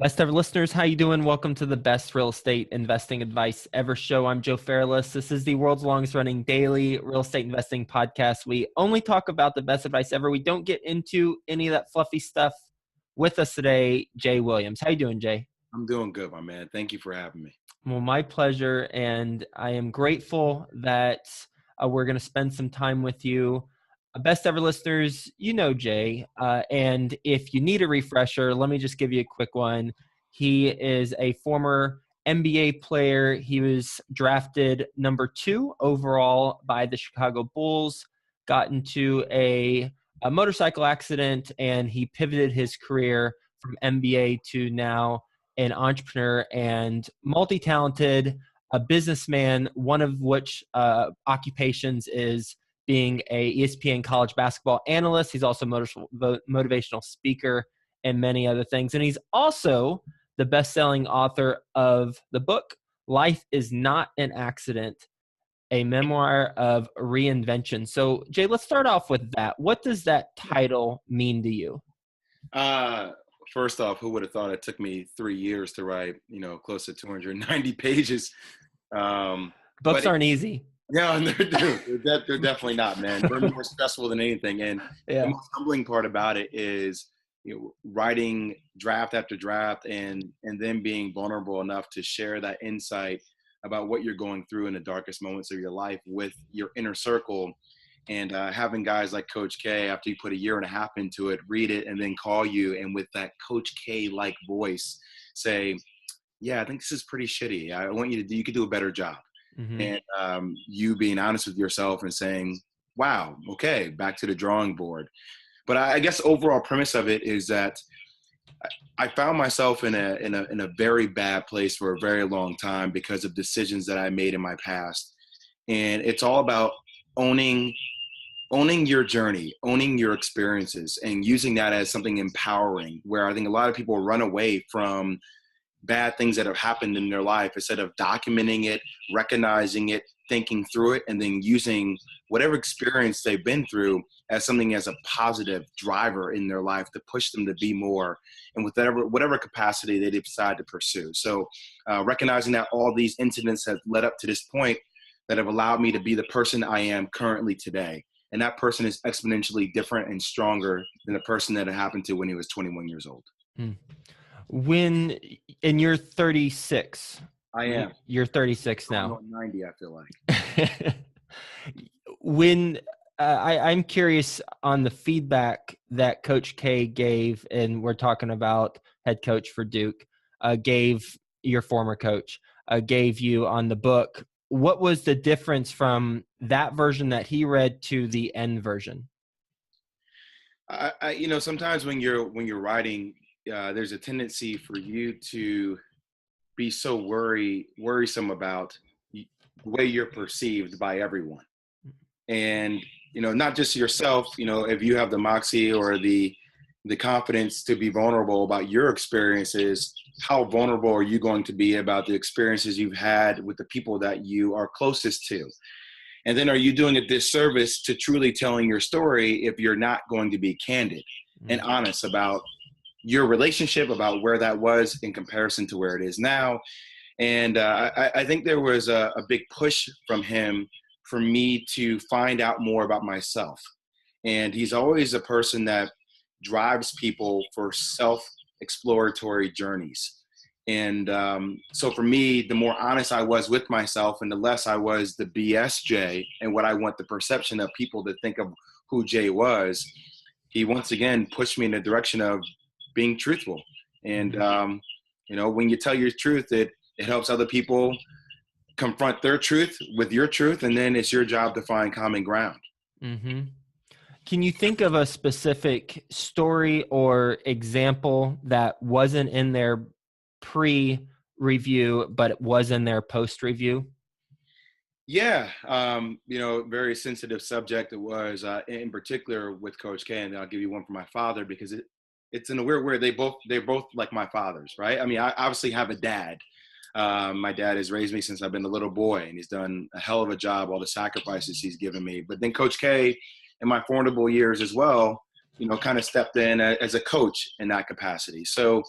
Best ever listeners, how you doing? Welcome to the best real estate investing advice ever show. I'm Joe Fairless. This is the world's longest running daily real estate investing podcast. We only talk about the best advice ever. We don't get into any of that fluffy stuff. With us today, Jay Williams. How you doing, Jay? I'm doing good, my man. Thank you for having me. Well, my pleasure, and I am grateful that we're going to spend some time with you. Best ever listeners, you know Jay, and if you need a refresher, let me just give you a quick one. He is a former NBA player. He was drafted number 2 overall by the Chicago Bulls, got into a motorcycle accident, and he pivoted his career from NBA to now an entrepreneur and multi-talented, a businessman, one of which occupations is being a ESPN college basketball analyst. He's also a motivational speaker and many other things. And he's also the best-selling author of the book, Life is Not an Accident, a memoir of reinvention. So, Jay, let's start off with that. What does that title mean to you? First off, who would have thought it took me 3 years to write, close to 290 pages. Books aren't easy. Yeah, they're definitely not, man. They're more stressful than anything. And The most humbling part about it is, writing draft after draft and then being vulnerable enough to share that insight about what you're going through in the darkest moments of your life with your inner circle. And having guys like Coach K, after you put a year and a half into it, read it and then call you and with that Coach K-like voice say, yeah, I think this is pretty shitty. I want you could do a better job. Mm-hmm. And you being honest with yourself and saying, wow, okay, back to the drawing board. But I guess overall premise of it is that I found myself in a very bad place for a very long time because of decisions that I made in my past. And it's all about owning your journey, owning your experiences, and using that as something empowering, where I think a lot of people run away from bad things that have happened in their life instead of documenting it, recognizing it, thinking through it, and then using whatever experience they've been through as something as a positive driver in their life to push them to be more and with whatever capacity they decide to pursue. So recognizing that all these incidents have led up to this point that have allowed me to be the person I am currently today. And that person is exponentially different and stronger than the person that it happened to when he was 21 years old. And you're 36. I am. You're 36 now. I'm 90, I feel like. When I'm curious on the feedback that Coach K gave, and we're talking about head coach for Duke, gave your former coach, gave you on the book. What was the difference from that version that he read to the end version? Sometimes when you're writing, there's a tendency for you to be so worrisome about the way you're perceived by everyone. And, not just yourself, if you have the moxie or the confidence to be vulnerable about your experiences, how vulnerable are you going to be about the experiences you've had with the people that you are closest to? And then are you doing a disservice to truly telling your story if you're not going to be candid and honest about your relationship, about where that was in comparison to where it is now? And I think there was a big push from him for me to find out more about myself. And he's always a person that drives people for self-exploratory journeys. And so for me, the more honest I was with myself and the less I was the BS Jay and what I want the perception of people to think of who Jay was, he once again pushed me in the direction of being truthful. And, when you tell your truth, it helps other people confront their truth with your truth. And then it's your job to find common ground. Mm-hmm. Can you think of a specific story or example that wasn't in their pre-review, but it was in their post-review? Yeah. Very sensitive subject. It was in particular with Coach K, and I'll give you one for my father because it's in a weird way. They're both like my fathers, right? I mean, I obviously have a dad. My dad has raised me since I've been a little boy, and he's done a hell of a job, all the sacrifices he's given me. But then Coach K, in my formidable years as well, kind of stepped in as a coach in that capacity. So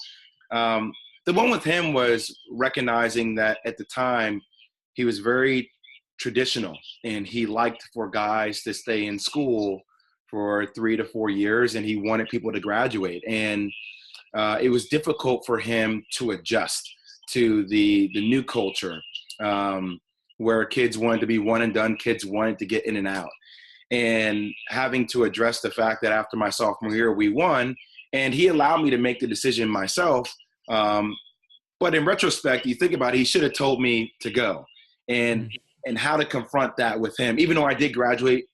The one with him was recognizing that at the time he was very traditional, and he liked for guys to stay in school for 3 to 4 years, and he wanted people to graduate. And it was difficult for him to adjust to the new culture, where kids wanted to be one and done, kids wanted to get in and out. And having to address the fact that after my sophomore year, we won, and he allowed me to make the decision myself. But in retrospect, you think about it, he should have told me to go, and how to confront that with him, even though I did graduate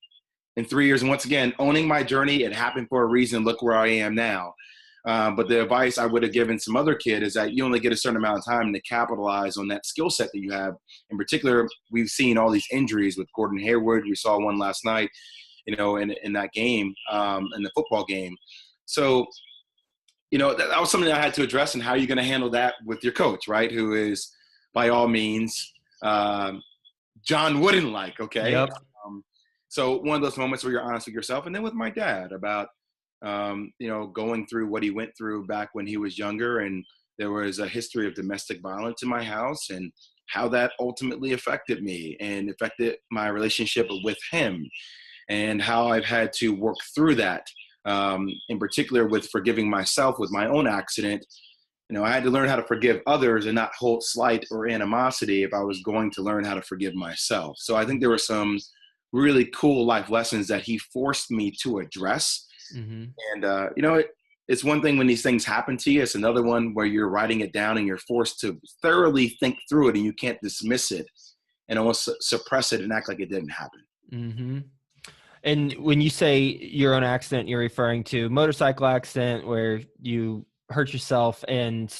in 3 years. And once again, owning my journey, it happened for a reason. Look where I am now. But the advice I would have given some other kid is that you only get a certain amount of time to capitalize on that skill set that you have. In particular, we've seen all these injuries with Gordon Hayward. We saw one last night, in that game, in the football game. So, that was something that I had to address. And how are you going to handle that with your coach, right? Who is, by all means, John Wooden-like, okay? Yep. So one of those moments where you're honest with yourself. And then with my dad about, going through what he went through back when he was younger. And there was a history of domestic violence in my house, and how that ultimately affected me and affected my relationship with him, and how I've had to work through that, in particular with forgiving myself with my own accident. I had to learn how to forgive others and not hold slight or animosity if I was going to learn how to forgive myself. So I think there were some really cool life lessons that he forced me to address. Mm-hmm. And, it's one thing when these things happen to you. It's another one where you're writing it down and you're forced to thoroughly think through it, and you can't dismiss it and almost suppress it and act like it didn't happen. Mm-hmm. And when you say your own accident, you're referring to motorcycle accident where you hurt yourself, and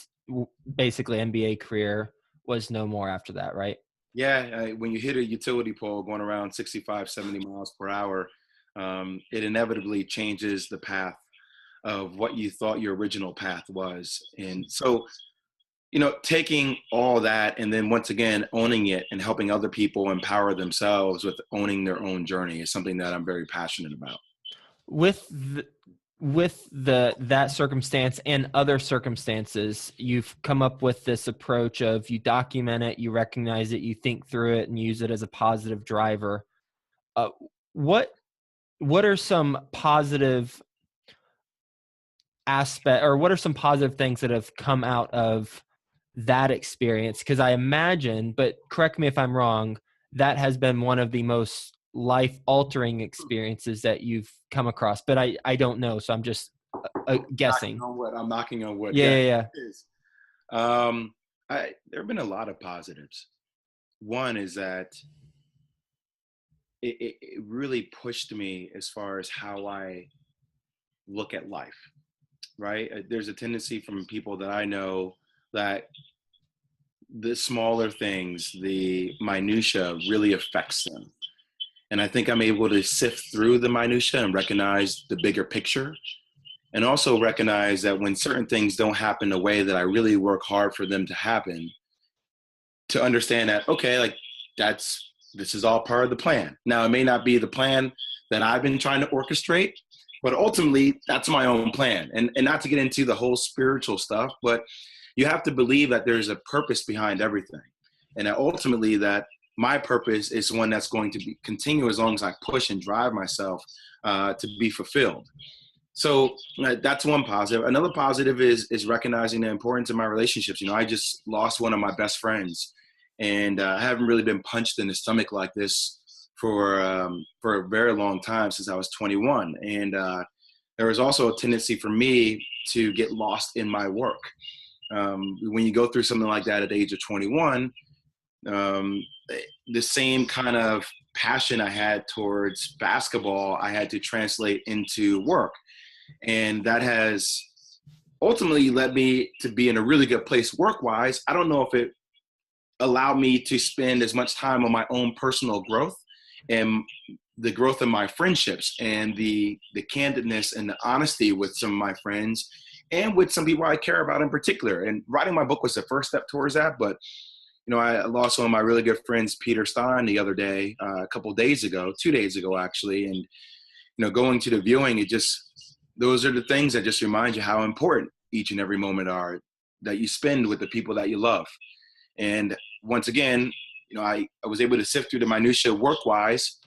basically NBA career was no more after that, right? Yeah. When you hit a utility pole going around 65, 70 miles per hour, it inevitably changes the path of what you thought your original path was. And so, taking all that and then once again owning it and helping other people empower themselves with owning their own journey is something that I'm very passionate about. With that circumstance and other circumstances, you've come up with this approach of you document it, you recognize it, you think through it, and use it as a positive driver. What are some positive what are some positive things that have come out of that experience? Because I imagine, but correct me if I'm wrong, that has been one of the most life-altering experiences that you've come across. But I don't know, so I'm just guessing. I'm knocking on wood. Yeah. It is. There have been a lot of positives. One is that it really pushed me as far as how I look at life, right? There's a tendency from people that I know that the smaller things, the minutia really affects them. And I think I'm able to sift through the minutia and recognize the bigger picture, and also recognize that when certain things don't happen the way that I really work hard for them to happen, to understand that, okay, like this is all part of the plan. Now, it may not be the plan that I've been trying to orchestrate, but ultimately that's my own plan. And not to get into the whole spiritual stuff, but you have to believe that there's a purpose behind everything. And that ultimately that my purpose is one that's going to continue as long as I push and drive myself to be fulfilled. So that's one positive. Another positive is recognizing the importance of my relationships. I just lost one of my best friends, and I haven't really been punched in the stomach like this for a very long time, since I was 21. And there was also a tendency for me to get lost in my work. When you go through something like that at the age of 21, the same kind of passion I had towards basketball, I had to translate into work. And that has ultimately led me to be in a really good place work-wise. I don't know if it allowed me to spend as much time on my own personal growth and the growth of my friendships, and the candidness and the honesty with some of my friends and with some people I care about in particular. And writing my book was the first step towards that. But I lost one of my really good friends, Peter Stein, the other day, a couple of days ago, 2 days ago, actually. And, going to the viewing, those are the things that just remind you how important each and every moment are. that you spend with the people that you love. And once again, I was able to sift through the minutia work-wise,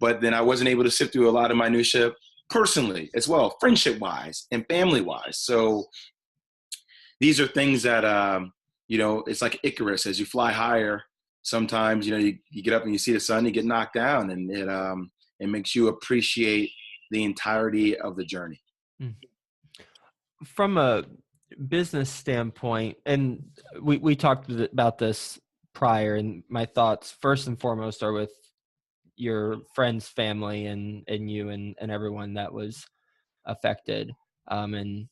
but then I wasn't able to sift through a lot of minutia personally as well, friendship-wise and family-wise. So these are things that, it's like Icarus. As you fly higher, sometimes, you get up and you see the sun, you get knocked down, and it makes you appreciate the entirety of the journey. From a business standpoint, and we talked about this prior, and my thoughts first and foremost are with your friends, family, and you and everyone that was affected. And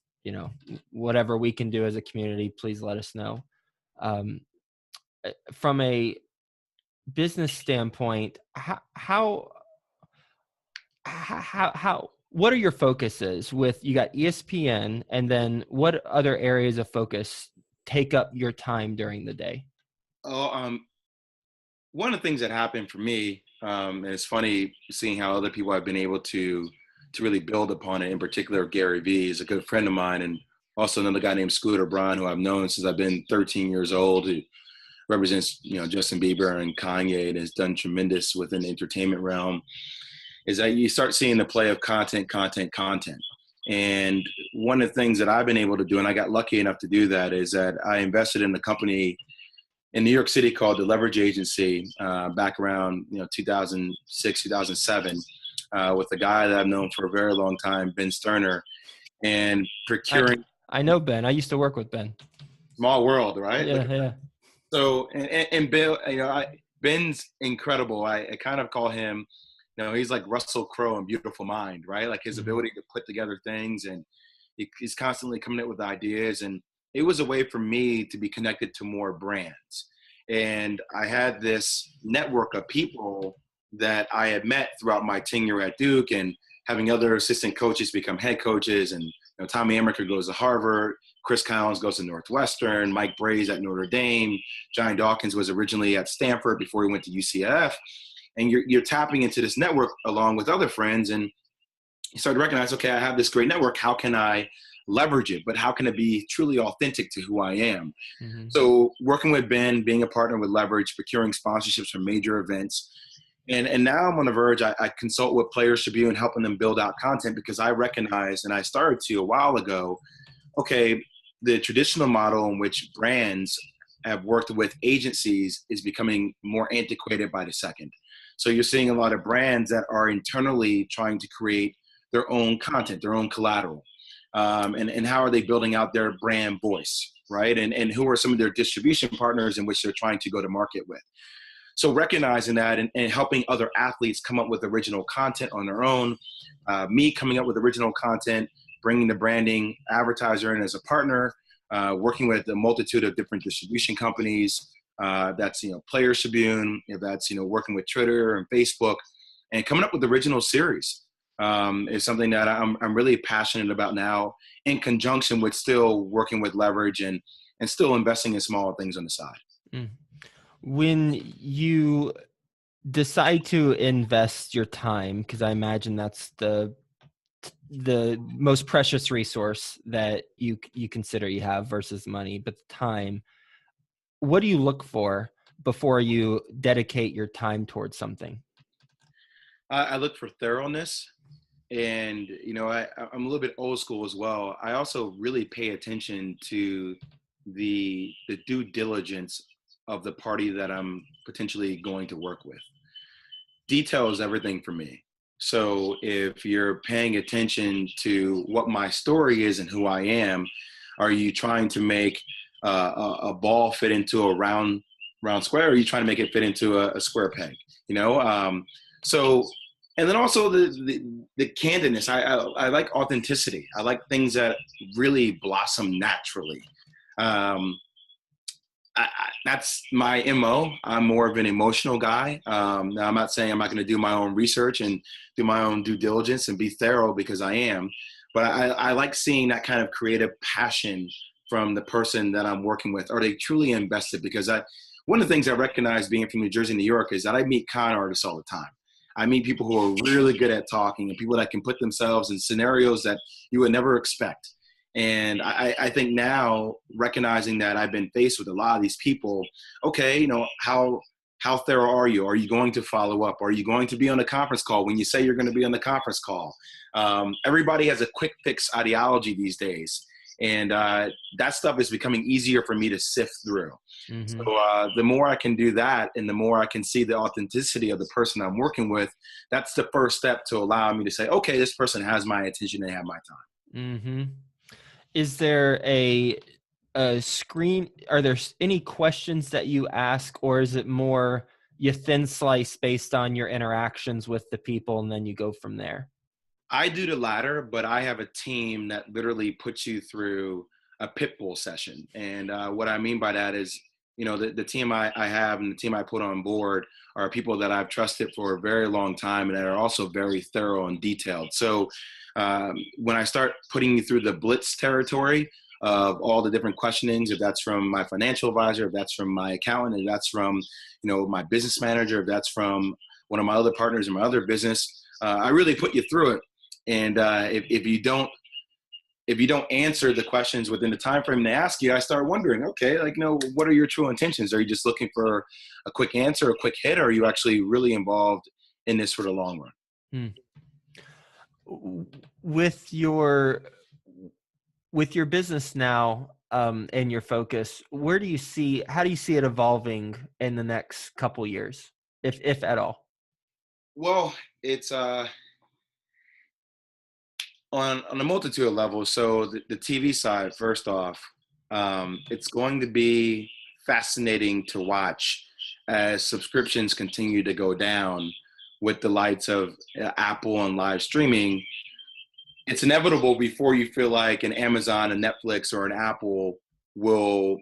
whatever we can do as a community, please let us know. From a business standpoint, how what are your focuses with, you got ESPN, and then what other areas of focus take up your time during the day? One of the things that happened for me, and it's funny seeing how other people have been able to really build upon it. In particular, Gary Vee is a good friend of mine, and also another guy named Scooter Braun, who I've known since I've been 13 years old, who represents, Justin Bieber and Kanye, and has done tremendous within the entertainment realm, is that you start seeing the play of content. And one of the things that I've been able to do, and I got lucky enough to do that, is that I invested in a company in New York City called the Leverage Agency back around 2006, 2007, with a guy that I've known for a very long time, Ben Sterner, and procuring. I know Ben. I used to work with Ben. Small world, right? Yeah. So, and Bill, Ben's incredible. I kind of call him, he's like Russell Crowe in Beautiful Mind, right? Like his ability to put together things, and he's constantly coming up with ideas. And it was a way for me to be connected to more brands. And I had this network of people that I had met throughout my tenure at Duke, and having other assistant coaches become head coaches. And Tommy Amaker goes to Harvard, Chris Collins goes to Northwestern, Mike Bray's at Notre Dame, Johnny Dawkins was originally at Stanford before he went to UCF. And you're tapping into this network along with other friends, and you start to recognize, okay, I have this great network. How can I leverage it? But how can it be truly authentic to who I am? Mm-hmm. So working with Ben, being a partner with Leverage, procuring sponsorships for major events. And now I'm on the verge. I consult with Players Tribune, helping them build out content, because I recognize, and I started to a while ago, okay, the traditional model in which brands have worked with agencies is becoming more antiquated by the second. So you're seeing a lot of brands that are internally trying to create their own content, their own collateral. And how are they building out their brand voice, right? And who are some of their distribution partners in which they're trying to go to market with? So recognizing that and helping other athletes come up with original content on their own, me coming up with original content, bringing the branding advertiser in as a partner, working with a multitude of different distribution companies. That's, Players Tribune, that's, working with Twitter and Facebook, and coming up with original series is something that I'm really passionate about now, in conjunction with still working with Leverage and still investing in small things on the side. Mm. When you decide to invest your time, because I imagine that's the most precious resource that you consider you have versus money, but the time, what do you look for before you dedicate your time towards something? I look for thoroughness, and I'm a little bit old school as well. I also really pay attention to the due diligence of the party that I'm potentially going to work with. Detail is everything for me. So if you're paying attention to what my story is and who I am, are you trying to make a ball fit into a round square, or are you trying to make it fit into a square peg? So, and then also the candidness. I like authenticity. I like things that really blossom naturally. That's my MO. I'm more of an emotional guy. Now, I'm not saying I'm not going to do my own research and do my own due diligence and be thorough, because I am. But I like seeing that kind of creative passion from the person that I'm working with. Are they truly invested? Because one of the things I recognize being from New Jersey, New York, is that I meet con artists all the time. I meet people who are really good at talking, and people that can put themselves in scenarios that you would never expect. And I think now, recognizing that I've been faced with a lot of these people, okay, you know, how thorough are you? Are you going to follow up? Are you going to be on the conference call when you say you're going to be on the conference call? Everybody has a quick fix ideology these days. And that stuff is becoming easier for me to sift through. Mm-hmm. So the more I can do that, and the more I can see the authenticity of the person I'm working with, that's the first step to allow me to say, okay, this person has my attention, they have my time. Mm-hmm. Is there a screen? Are there any questions that you ask, or is it more you thin slice based on your interactions with the people and then you go from there? I do the latter, but I have a team that literally puts you through a pit bull session. And what I mean by that is, you know, the team I have and the team I put on board are people that I've trusted for a very long time and that are also very thorough and detailed. So when I start putting you through the blitz territory of all the different questionings, if that's from my financial advisor, if that's from my accountant, if that's from, you know, my business manager, if that's from one of my other partners in my other business, I really put you through it. And if you don't answer the questions within the time frame they ask you, I start wondering, okay, like, you know, what are your true intentions? Are you just looking for a quick answer, a quick hit, or are you actually really involved in this for the long run? With your business now, and your focus, how do you see it evolving in the next couple years, if at all? Well, it's on a multitude of levels. So the TV side, first off, it's going to be fascinating to watch as subscriptions continue to go down with the lights of Apple and live streaming. It's inevitable before you feel like an Amazon, a Netflix, or an Apple will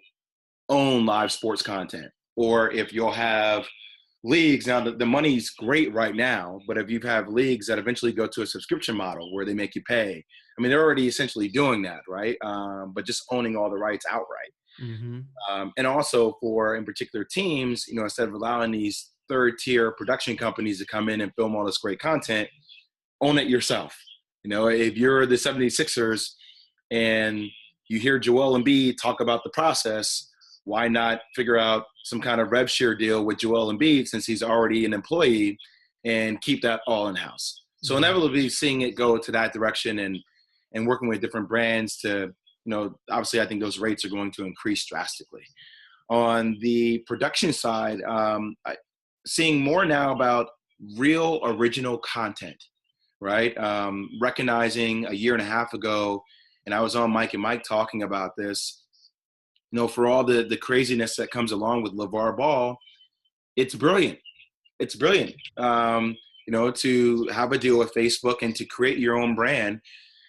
own live sports content, or if you'll have leagues. Now the money's great right now, but if you have leagues that eventually go to a subscription model where they make you pay, I mean, they're already essentially doing that, right? But just owning all the rights outright. Mm-hmm. And also for, in particular, teams, you know, instead of allowing these third tier production companies to come in and film all this great content, own it yourself. You know, if you're the 76ers and you hear Joel Embiid talk about the process, why not figure out some kind of rev share deal with Joel Embiid since he's already an employee and keep that all in-house? So inevitably seeing it go to that direction and working with different brands to, you know, obviously I think those rates are going to increase drastically. On the production side, seeing more now about real original content, right? Recognizing a year and a half ago, and I was on Mike and Mike talking about this, you know, for all the craziness that comes along with LeVar Ball, it's brilliant. It's brilliant. You know, to have a deal with Facebook and to create your own brand.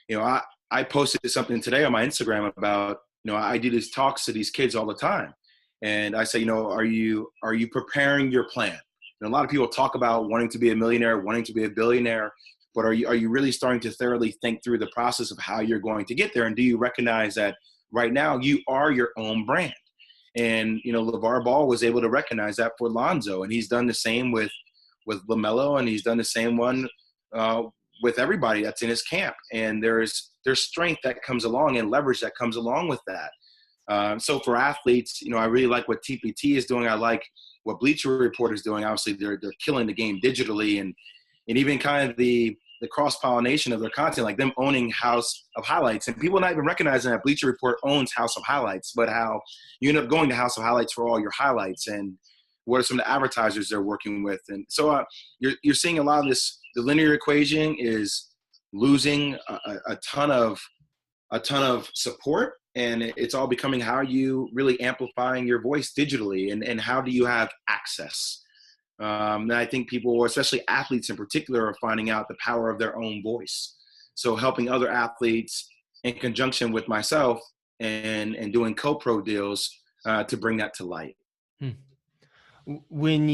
You know, I posted something today on my Instagram about, you know, I do these talks to these kids all the time. And I say, you know, are you preparing your plan? And a lot of people talk about wanting to be a millionaire, wanting to be a billionaire, but are you really starting to thoroughly think through the process of how you're going to get there? And do you recognize that right now you are your own brand? And, you know, LeVar Ball was able to recognize that for Lonzo, and he's done the same with LaMelo, and he's done the same one with everybody that's in his camp. And there's strength that comes along and leverage that comes along with that. So for athletes, you know, I really like what TPT is doing. I like what Bleacher Report is doing. Obviously, they're killing the game digitally, and even kind of the cross-pollination of their content, like them owning House of Highlights. And people not even recognizing that Bleacher Report owns House of Highlights, but how you end up going to House of Highlights for all your highlights, and what are some of the advertisers they're working with. And so you're seeing a lot of this. The linear equation is losing a ton of support, and it's all becoming how you really amplifying your voice digitally, and how do you have access. And I think people, especially athletes in particular, are finding out the power of their own voice. So helping other athletes in conjunction with myself and doing co-pro deals to bring that to light. When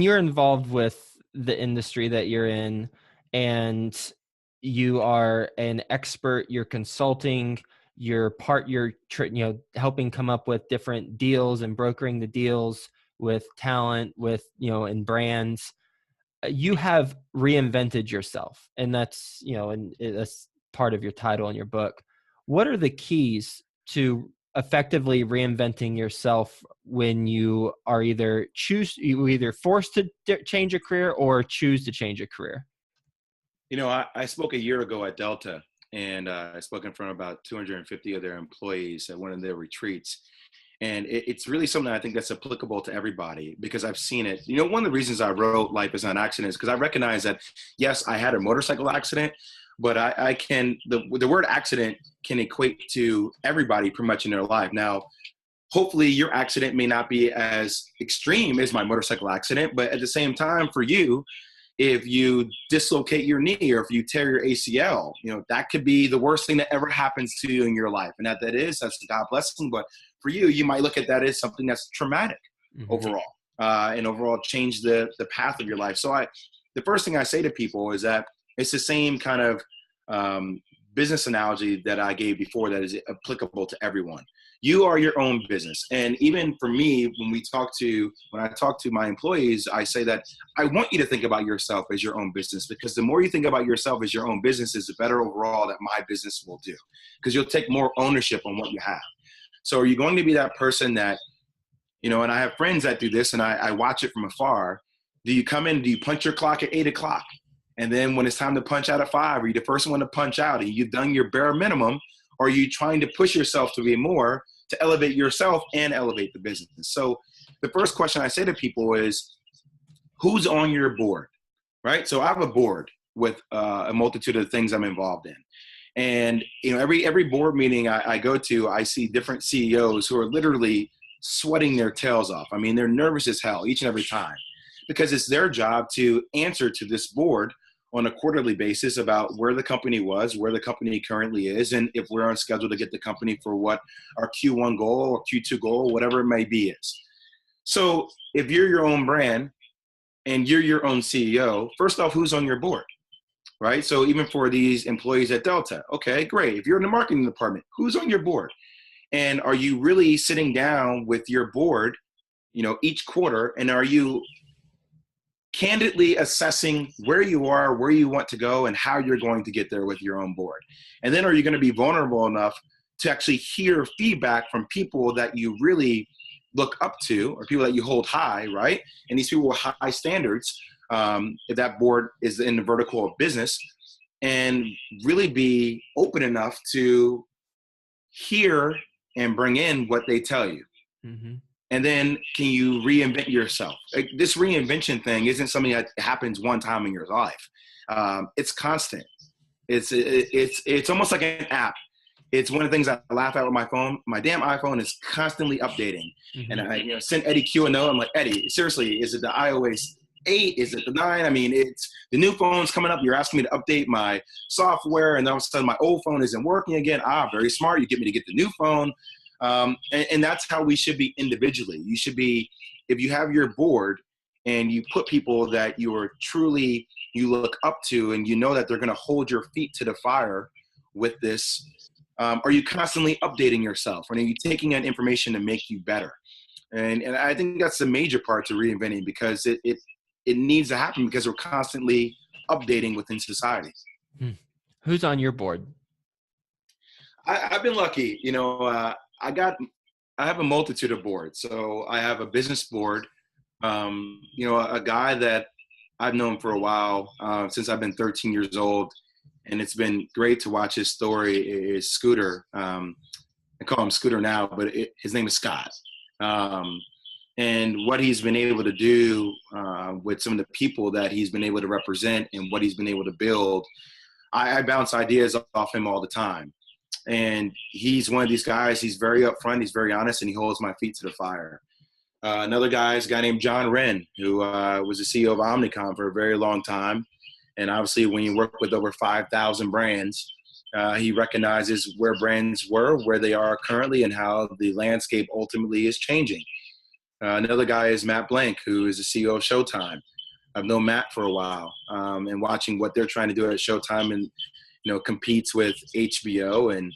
you're involved with the industry that you're in, and you are an expert, you're consulting, you're helping come up with different deals and brokering the deals with talent, with, you know, and brands. you have reinvented yourself, and that's, and that's part of your title in your book. What are the keys to effectively reinventing yourself when you are either forced to change a career or choose to change a career? I spoke a year ago at Delta, and I spoke in front of about 250 of their employees at one of their retreats. And it's really something I think that's applicable to everybody, because I've seen it. One of the reasons I wrote Life is Not an Accident is because I recognize that, yes, I had a motorcycle accident, but the word accident can equate to everybody pretty much in their life. Now, hopefully your accident may not be as extreme as my motorcycle accident, but at the same time, for you, if you dislocate your knee or if you tear your ACL, that could be the worst thing that ever happens to you in your life. And that's a God blessing. But for you, you might look at that as something that's traumatic overall, and overall change the path of your life. So the first thing I say to people is that it's the same kind of business analogy that I gave before that is applicable to everyone. You are your own business. And even for me, when I talk to my employees, I say that I want you to think about yourself as your own business, because the more you think about yourself as your own business is the better overall that my business will do, because you'll take more ownership on what you have. So are you going to be that person that, and I have friends that do this and I watch it from afar. Do you come in, do you punch your clock at 8:00? And then when it's time to punch out at 5, are you the first one to punch out and you've done your bare minimum? Or are you trying to push yourself to be more, to elevate yourself and elevate the business? So the first question I say to people is, who's on your board, right? So I have a board with a multitude of things I'm involved in. And, every board meeting I go to, I see different CEOs who are literally sweating their tails off. I mean, they're nervous as hell each and every time, because it's their job to answer to this board on a quarterly basis about where the company was, where the company currently is, and if we're on schedule to get the company for what our Q1 goal or Q2 goal, whatever it may be is. So if you're your own brand and you're your own CEO, first off, who's on your board, right? So even for these employees at Delta, okay, great. If you're in the marketing department, who's on your board? And are you really sitting down with your board, each quarter, and are you candidly assessing where you are, where you want to go, and how you're going to get there with your own board? And then are you going to be vulnerable enough to actually hear feedback from people that you really look up to, or people that you hold high, right? And these people with high standards, if that board is in the vertical of business, and really be open enough to hear and bring in what they tell you. Mm-hmm. And then can you reinvent yourself? Like, this reinvention thing isn't something that happens one time in your life. It's constant. It's almost like an app. It's one of the things I laugh at with my phone. My damn iPhone is constantly updating. Mm-hmm. And I send Eddie Q a note. I'm like, Eddie, seriously, is it the iOS 8? Is it the 9? I mean, it's the new phone's coming up. You're asking me to update my software, and all of a sudden my old phone isn't working again. Very smart. You get me to get the new phone. And that's how we should be individually. You should be, if you have your board and you put people that you look up to, and that they're going to hold your feet to the fire with this. Are you constantly updating yourself? Or are you taking in information to make you better? And I think that's the major part to reinventing, because it needs to happen, because we're constantly updating within society. Who's on your board? I've been lucky. I have a multitude of boards. So I have a business board. A guy that I've known for a while, since I've been 13 years old, and it's been great to watch his story, is Scooter. I call him Scooter now, but his name is Scott. And what he's been able to do with some of the people that he's been able to represent and what he's been able to build, I bounce ideas off him all the time. And he's one of these guys, he's very upfront, he's very honest, and he holds my feet to the fire. Another guy is a guy named John Wren, who was the CEO of Omnicom for a very long time. And obviously, when you work with over 5,000 brands, he recognizes where brands were, where they are currently, and how the landscape ultimately is changing. Another guy is Matt Blank, who is the CEO of Showtime. I've known Matt for a while, and watching what they're trying to do at Showtime, and competes with HBO and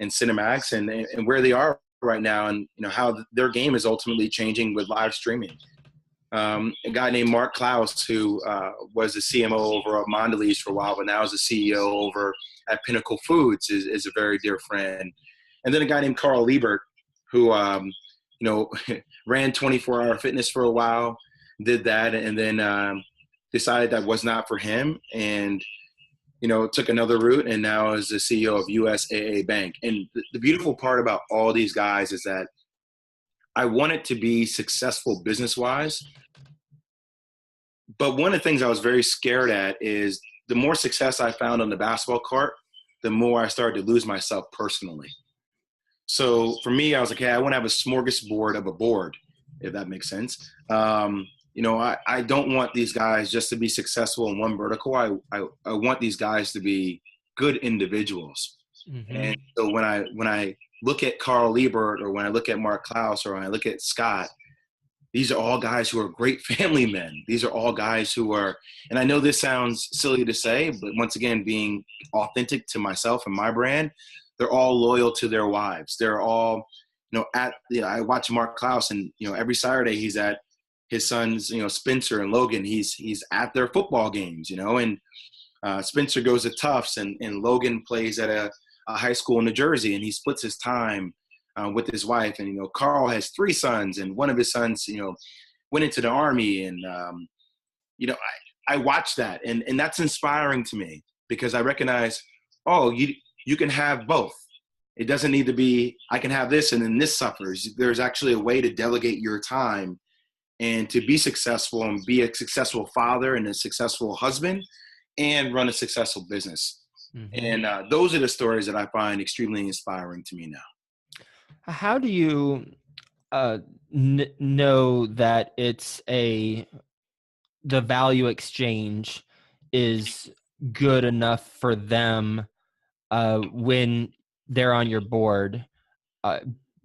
Cinemax, and where they are right now, and how their game is ultimately changing with live streaming. A guy named Mark Klaus, who was the CMO over at Mondelez for a while, but now is the CEO over at Pinnacle Foods, is a very dear friend. And then a guy named Carl Liebert, who ran 24-hour fitness for a while, did that, and then decided that was not for him, and took another route, and now is the CEO of USAA Bank. And the beautiful part about all these guys is that I wanted to be successful business-wise, but one of the things I was very scared at is the more success I found on the basketball court, the more I started to lose myself personally. So for me, I was like, hey, I want to have a smorgasbord of a board, if that makes sense. I don't want these guys just to be successful in one vertical. I want these guys to be good individuals. Mm-hmm. And so when I look at Carl Liebert, or when I look at Mark Klaus, or when I look at Scott, these are all guys who are great family men. These are all guys who are, and I know this sounds silly to say, but once again, being authentic to myself and my brand, they're all loyal to their wives. They're all, I watch Mark Klaus, and, every Saturday he's at his sons, Spencer and Logan, he's at their football games, and Spencer goes to Tufts, and Logan plays at a high school in New Jersey, and he splits his time with his wife. And, Carl has 3 sons, and one of his sons, went into the Army. And, I watch that, and that's inspiring to me, because I recognize, you can have both. It doesn't need to be, I can have this and then this suffers. There's actually a way to delegate your time and to be successful, and be a successful father and a successful husband, and run a successful business. Mm-hmm. And those are the stories that I find extremely inspiring to me now. How do you know that it's the value exchange is good enough for them when they're on your board?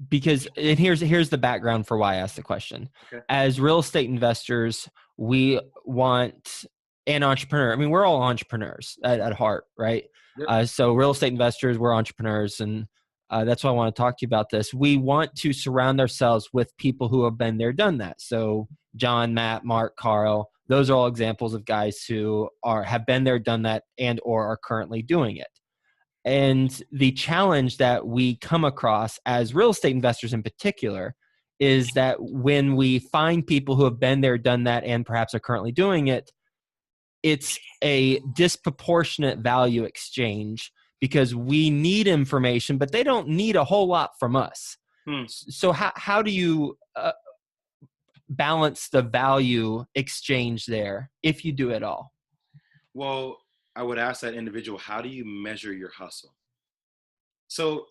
Because, and here's the background for why I asked the question. Okay. As real estate investors, we want an entrepreneur. I mean, we're all entrepreneurs at heart, right? Yep. So real estate investors, we're entrepreneurs, and that's why I want to talk to you about this. We want to surround ourselves with people who have been there, done that. So John, Matt, Mark, Carl, those are all examples of guys who have been there, done that, and or are currently doing it. And the challenge that we come across as real estate investors in particular is that when we find people who have been there, done that, and perhaps are currently doing it, it's a disproportionate value exchange, because we need information, but they don't need a whole lot from us. So how do you balance the value exchange there, if you do at all? Well, I would ask that individual, how do you measure your hustle? So,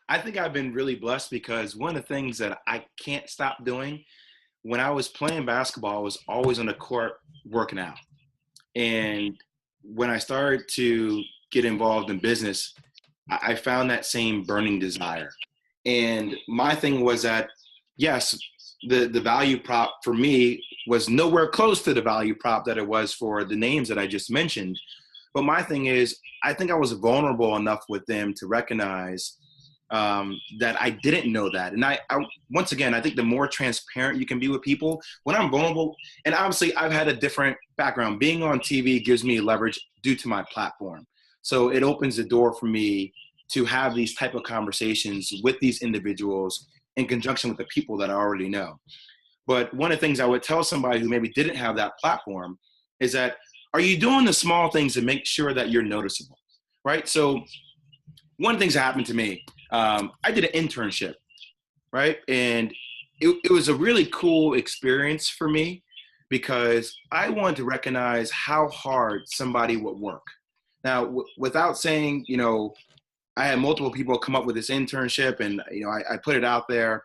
I think I've been really blessed, because one of the things that I can't stop doing, when I was playing basketball, I was always on the court working out. And when I started to get involved in business, I found that same burning desire. And my thing was that, yes, the value prop for me was nowhere close to the value prop that it was for the names that I just mentioned. But my thing is, I think I was vulnerable enough with them to recognize that I didn't know that. And I once again, I think the more transparent you can be with people, when I'm vulnerable, and obviously I've had a different background. Being on TV gives me leverage due to my platform. So it opens the door for me to have these type of conversations with these individuals in conjunction with the people that I already know. But one of the things I would tell somebody who maybe didn't have that platform is that, are you doing the small things to make sure that you're noticeable, right? So one of the things that happened to me, I did an internship, right? And it was a really cool experience for me, because I wanted to recognize how hard somebody would work. Now, without saying, I had multiple people come up with this internship, and, I put it out there,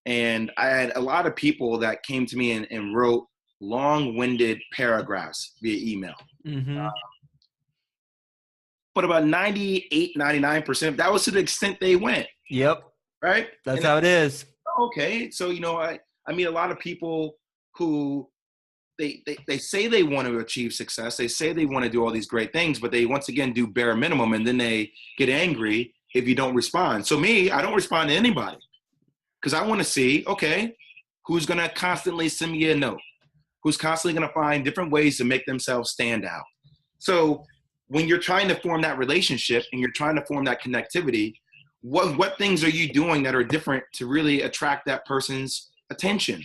and I had a lot of people that came to me and wrote long-winded paragraphs via email. Mm-hmm. But about 98, 99%, that was to the extent they went. Yep. Right? That's how it is. Okay. So, I meet a lot of people who they say they want to achieve success. They say they want to do all these great things, but they once again do bare minimum, and then they get angry if you don't respond. So me, I don't respond to anybody, because I want to see, okay, who's going to constantly send me a note? who's constantly going to find different ways to make themselves stand out. So when you're trying to form that relationship and you're trying to form that connectivity, what things are you doing that are different to really attract that person's attention?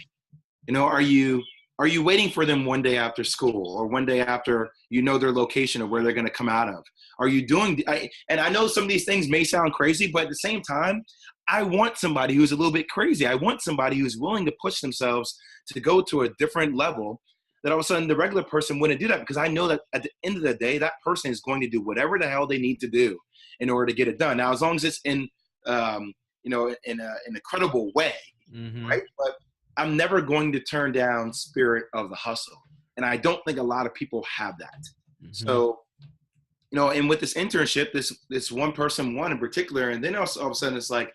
You know, are you waiting for them one day after school or one day after you know their location or where they're going to come out of? Are you doing, and I know some of these things may sound crazy, but at the same time, I want somebody who's a little bit crazy. I want somebody who's willing to push themselves to go to a different level, that all of a sudden the regular person wouldn't do that, because I know that at the end of the day, that person is going to do whatever the hell they need to do in order to get it done. Now, as long as it's in, in a credible way, right? But I'm never going to turn down spirit of the hustle. And I don't think a lot of people have that. So, and with this internship, this one person won in particular, and then all of a sudden it's like,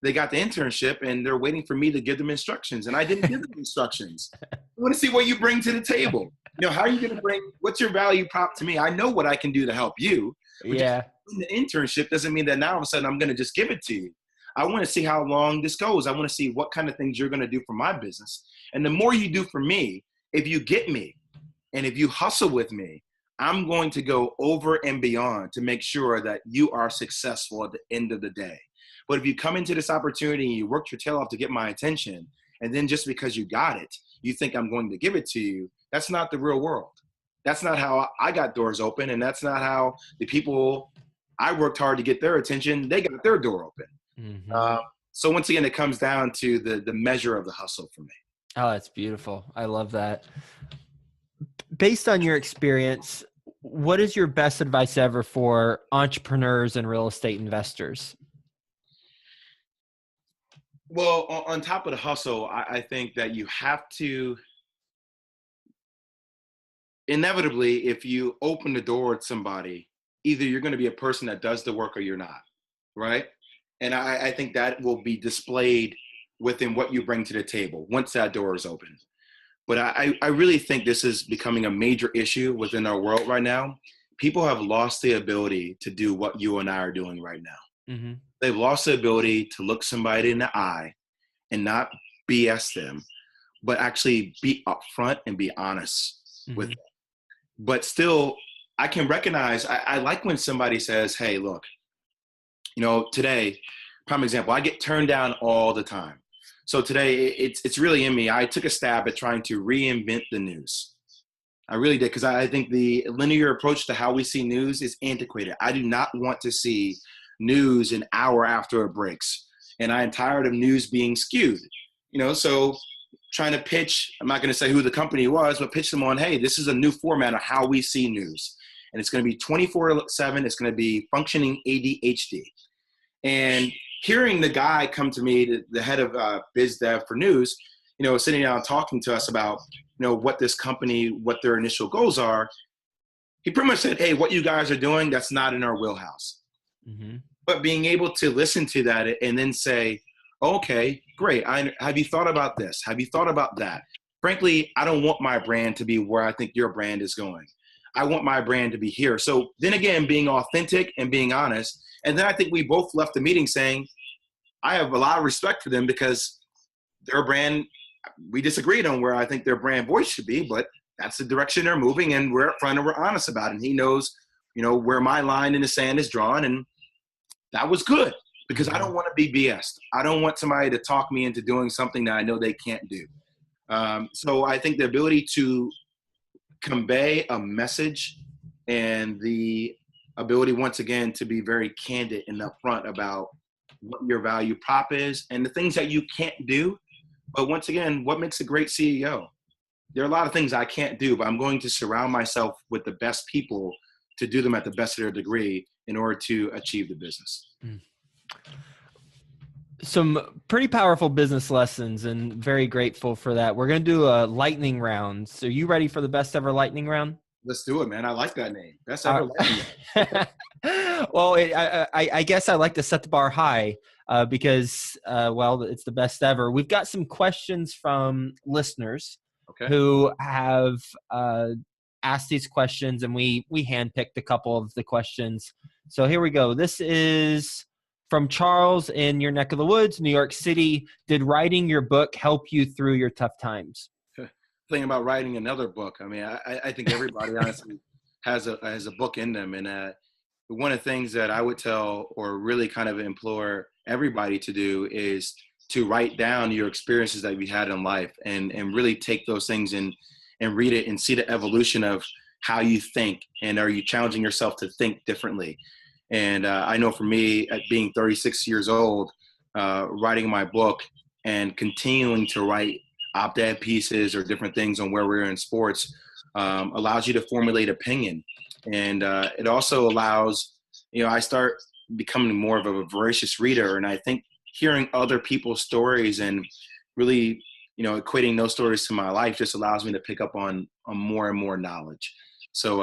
they got the internship and they're waiting for me to give them instructions, and I didn't give them instructions. I want to see what you bring to the table. How are you going to what's your value prop to me? I know what I can do to help you. Yeah. The internship doesn't mean that now all of a sudden I'm going to just give it to you. I want to see how long this goes. I want to see what kind of things you're going to do for my business. And the more you do for me, if you get me and if you hustle with me, I'm going to go over and beyond to make sure that you are successful at the end of the day. But if you come into this opportunity and you worked your tail off to get my attention, and then just because you got it, you think I'm going to give it to you, that's not the real world. That's not how I got doors open, and that's not how the people I worked hard to get their attention, they got their door open. So once again, it comes down to the measure of the hustle for me. Oh, that's beautiful. I love that. Based on your experience, what is your best advice ever for entrepreneurs and real estate investors? Well, on top of the hustle, I think that you have to, inevitably, if you open the door to somebody, either you're going to be a person that does the work or you're not, right? And I think that will be displayed within what you bring to the table once that door is open. But I really think this is becoming a major issue within our world right now. People have lost the ability to do what you and I are doing right now. They've lost the ability to look somebody in the eye and not BS them, but actually be upfront and be honest with them. But still, I can recognize, I like when somebody says, hey, look, today, prime example, I get turned down all the time. So today, it's really in me. I took a stab at trying to reinvent the news. I really did, because I think the linear approach to how we see news is antiquated. I do not want to see news an hour after it breaks. And I am tired of news being skewed. So trying to pitch, I'm not going to say who the company was, but pitch them on, hey, this is a new format of how we see news. And it's going to be 24/7. It's going to be functioning ADHD. And hearing the guy come to me, the head of biz dev for news, sitting down talking to us about, what this company, what their initial goals are, he pretty much said, hey, what you guys are doing, that's not in our wheelhouse. But being able to listen to that and then say, okay, great. Have you thought about this? Have you thought about that? Frankly, I don't want my brand to be where I think your brand is going. I want my brand to be here. So then again, being authentic and being honest. And then I think we both left the meeting saying, I have a lot of respect for them, because their brand, we disagreed on where I think their brand voice should be, but that's the direction they're moving, and we're upfront and we're honest about it. And he knows, where my line in the sand is drawn, and that was good, because I don't want to be BS'd. I don't want somebody to talk me into doing something that I know they can't do. So I think the ability to convey a message and the ability, once again, to be very candid and upfront about what your value prop is and the things that you can't do. But once again, what makes a great CEO? There are a lot of things I can't do, but I'm going to surround myself with the best people to do them at the best of their degree in order to achieve the business. Some pretty powerful business lessons, and very grateful for that. We're going to do a lightning round. So you ready for the best ever lightning round? Let's do it, man. I like that name. Best ever lightning round. Well, I guess I like to set the bar high because, it's the best ever. We've got some questions from listeners who have asked these questions, and we handpicked a couple of the questions. So here we go. This is from Charles in your neck of the woods, New York City. Did writing your book help you through your tough times? thinking about writing another book. I mean, I think everybody honestly has a book in them. And one of the things that I would tell or really kind of implore everybody to do is to write down your experiences that we had in life, and really take those things and read it and see the evolution of how you think, and are you challenging yourself to think differently. And I know for me, at being 36 years old, writing my book and continuing to write op-ed pieces or different things on where we're in sports allows you to formulate opinion. And it also allows, I start becoming more of a voracious reader. And I think hearing other people's stories and really, equating those stories to my life just allows me to pick up on more and more knowledge. So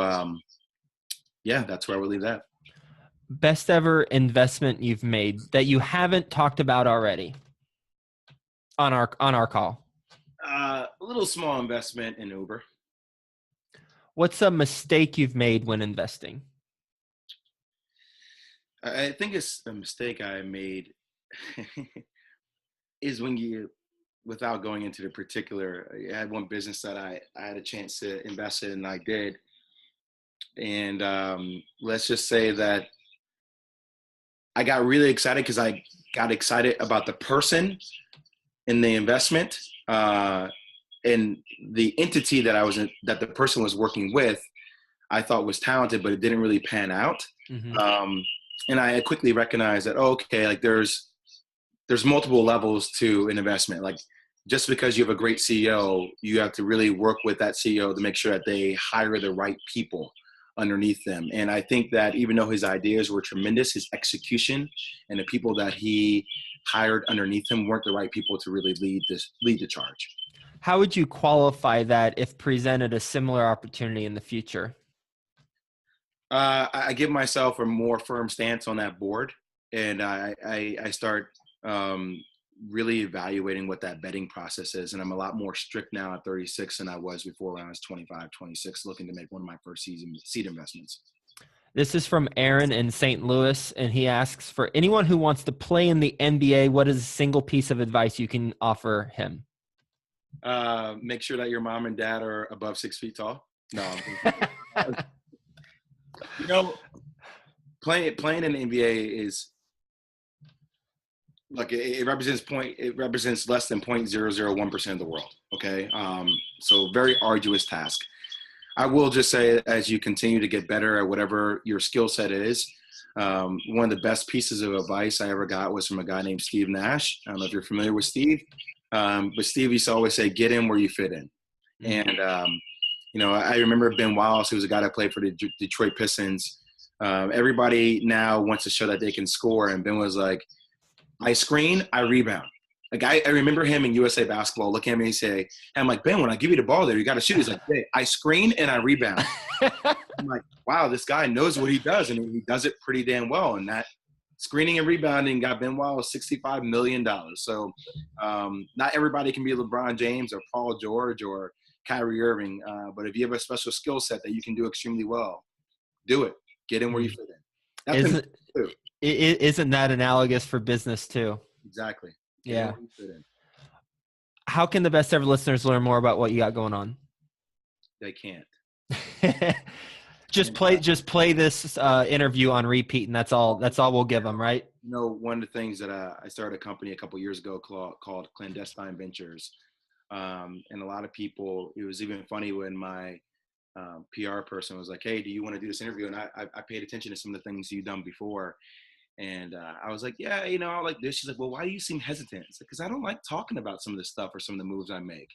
yeah, that's where I would leave that. Best ever investment you've made that you haven't talked about already on our call? A little small investment in Uber. What's a mistake you've made when investing? I think it's a mistake I made is when you, without going into the particular, I had one business that I had a chance to invest in, and I did. And let's just say that I got really excited because I got excited about the person in the investment, and the entity that the person was working with, I thought was talented, but it didn't really pan out. Mm-hmm. And I quickly recognized that, okay, like there's multiple levels to an investment. Like, just because you have a great CEO, you have to really work with that CEO to make sure that they hire the right people underneath them. And I think that even though his ideas were tremendous, his execution and the people that he hired underneath him weren't the right people to really lead the charge. How would you qualify that if presented a similar opportunity in the future? I give myself a more firm stance on that board, and I start really evaluating what that vetting process is. And I'm a lot more strict now at 36 than I was before when I was 25, 26, looking to make one of my first seed investments. This is from Aaron in St. Louis, and he asks, for anyone who wants to play in the NBA, what is a single piece of advice you can offer him? Make sure that your mom and dad are above 6 feet tall. No. Playing in the NBA is, like, it represents less than 0.001% of the world. Okay. So very arduous task. I will just say, as you continue to get better at whatever your skill set is, one of the best pieces of advice I ever got was from a guy named Steve Nash. I don't know if you're familiar with Steve, but Steve used to always say, get in where you fit in. And, I remember Ben Wallace, who was a guy that played for the Detroit Pistons. Everybody now wants to show that they can score. And Ben was like, I screen, I rebound. Like, I remember him in USA Basketball looking at me and say, and I'm like, Ben, when I give you the ball there, you got to shoot. He's like, hey, I screen and I rebound. I'm like, wow, this guy knows what he does, and he does it pretty damn well. And that screening and rebounding got Ben Wallace $65 million. So not everybody can be LeBron James or Paul George or Kyrie Irving. But if you have a special skill set that you can do extremely well, do it. Get in where you fit in. Isn't that analogous for business too? Exactly. Yeah. How can the best ever listeners learn more about what you got going on? They can't. Just play this interview on repeat, and that's all we'll give them, right? One of the things that I started a company a couple of years ago called Clandestine Ventures. And a lot of people, it was even funny when my PR person was like, hey, do you want to do this interview? And I paid attention to some of the things you've done before. And I was like, yeah, I like this. She's like, well, why do you seem hesitant? It's like, because I don't like talking about some of this stuff or some of the moves I make.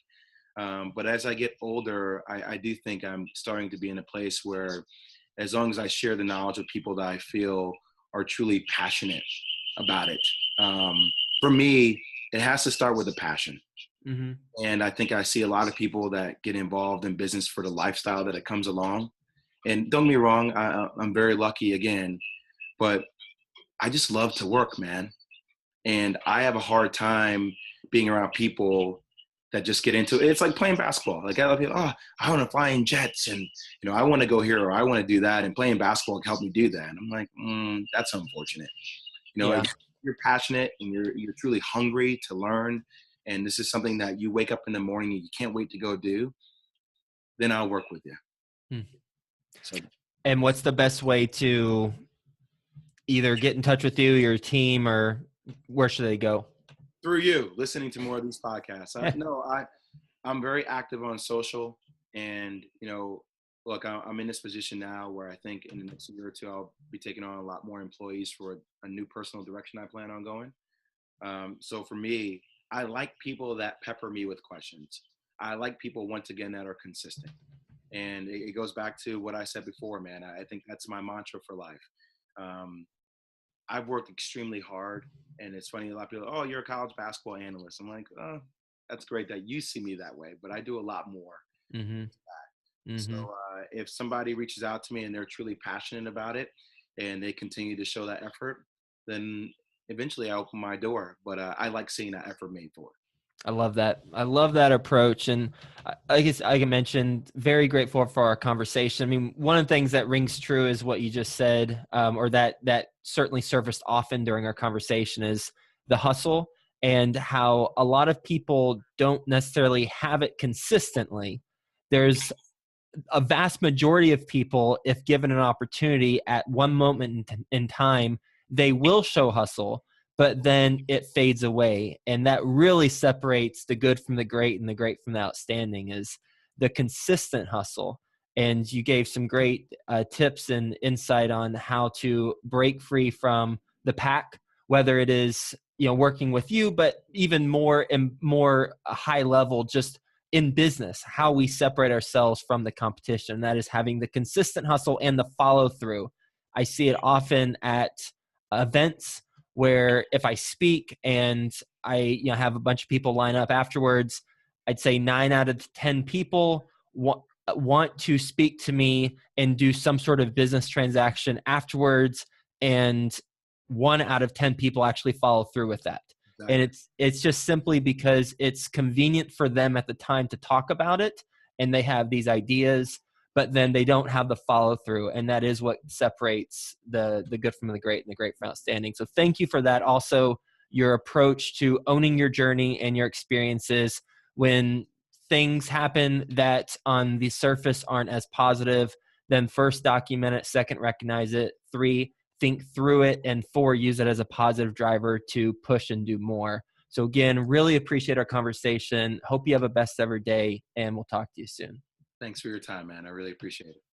But as I get older, I do think I'm starting to be in a place where, as long as I share the knowledge with people that I feel are truly passionate about it, for me, it has to start with a passion. Mm-hmm. And I think I see a lot of people that get involved in business for the lifestyle that it comes along. And don't get me wrong, I'm very lucky again, but I just love to work, man. And I have a hard time being around people that just get into it. It's like playing basketball. Like, I love people, I want to fly in jets, and I want to go here, or I want to do that, and playing basketball can help me do that. And I'm like, that's unfortunate. If you're passionate and you're truly hungry to learn and this is something that you wake up in the morning and you can't wait to go do, then I'll work with you. Hmm. So, and what's the best way to either get in touch with you, your team, or where should they go? Through you, listening to more of these podcasts. I'm very active on social, and look, I'm in this position now where I think in the next year or two I'll be taking on a lot more employees for a new personal direction I plan on going. So for me, I like people that pepper me with questions. I like people, once again, that are consistent. And it goes back to what I said before, man. I think that's my mantra for life. I've worked extremely hard, and it's funny, a lot of people, oh, you're a college basketball analyst. I'm like, oh, that's great that you see me that way, but I do a lot more. Mm-hmm. So if somebody reaches out to me and they're truly passionate about it and they continue to show that effort, then eventually I open my door. But I like seeing that effort made for it. I love that. I love that approach. And I guess I mentioned, very grateful for our conversation. I mean, one of the things that rings true is what you just said, or that certainly surfaced often during our conversation, is the hustle, and how a lot of people don't necessarily have it consistently. There's a vast majority of people, if given an opportunity at one moment in time, they will show hustle, but then it fades away. And that really separates the good from the great and the great from the outstanding, is the consistent hustle. And you gave some great tips and insight on how to break free from the pack, whether it is, working with you, but even more and more high level, just in business, how we separate ourselves from the competition. That is having the consistent hustle and the follow through. I see it often at events where if I speak and I have a bunch of people line up afterwards, I'd say 9 out of 10 people want to speak to me and do some sort of business transaction afterwards, and 1 out of 10 people actually follow through with that. Exactly. And it's just simply because it's convenient for them at the time to talk about it, and they have these ideas, but then they don't have the follow through. And that is what separates the good from the great and the great from outstanding. So thank you for that. Also, your approach to owning your journey and your experiences when things happen that on the surface aren't as positive, then first document it, second recognize it, 3 think through it, and 4 use it as a positive driver to push and do more. So again, really appreciate our conversation. Hope you have a best ever day, and we'll talk to you soon. Thanks for your time, man. I really appreciate it.